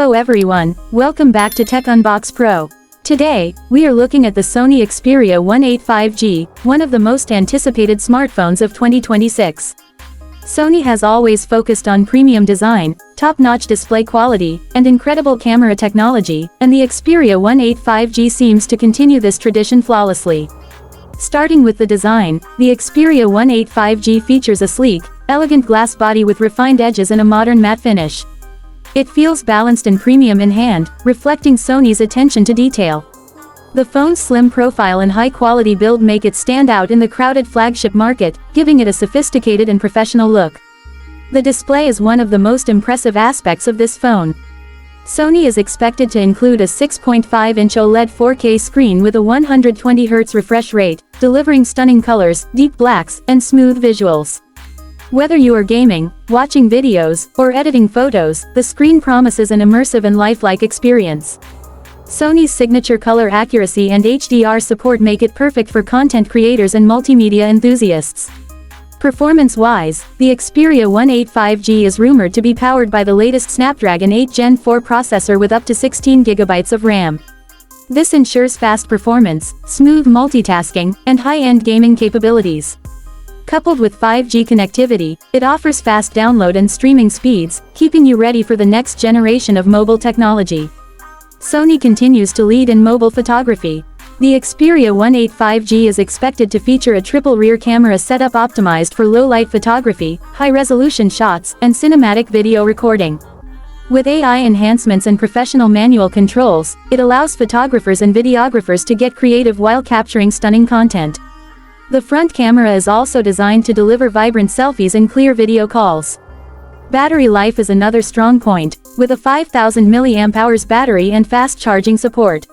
Hello everyone, welcome back to Tech Unbox Pro. Today, we are looking at the Sony Xperia 1VIII 5G, one of the most anticipated smartphones of 2026. Sony has always focused on premium design, top-notch display quality, and incredible camera technology, and the Xperia 1VIII 5G seems to continue this tradition flawlessly. Starting with the design, the Xperia 1VIII 5G features a sleek, elegant glass body with refined edges and a modern matte finish. It feels balanced and premium in hand, reflecting Sony's attention to detail. The phone's slim profile and high-quality build make it stand out in the crowded flagship market, giving it a sophisticated and professional look. The display is one of the most impressive aspects of this phone. Sony is expected to include a 6.5-inch OLED 4K screen with a 120Hz refresh rate, delivering stunning colors, deep blacks, and smooth visuals. Whether you are gaming, watching videos, or editing photos, the screen promises an immersive and lifelike experience. Sony's signature color accuracy and HDR support make it perfect for content creators and multimedia enthusiasts. Performance-wise, the Xperia 1VIII 5G is rumored to be powered by the latest Snapdragon 8 Gen 4 processor with up to 16 GB of RAM. This ensures fast performance, smooth multitasking, and high-end gaming capabilities. Coupled with 5G connectivity, it offers fast download and streaming speeds, keeping you ready for the next generation of mobile technology. Sony continues to lead in mobile photography. The Xperia 1VIII 5G is expected to feature a triple rear camera setup optimized for low-light photography, high-resolution shots, and cinematic video recording. With AI enhancements and professional manual controls, it allows photographers and videographers to get creative while capturing stunning content. The front camera is also designed to deliver vibrant selfies and clear video calls. Battery life is another strong point, with a 5000 mAh battery and fast charging support.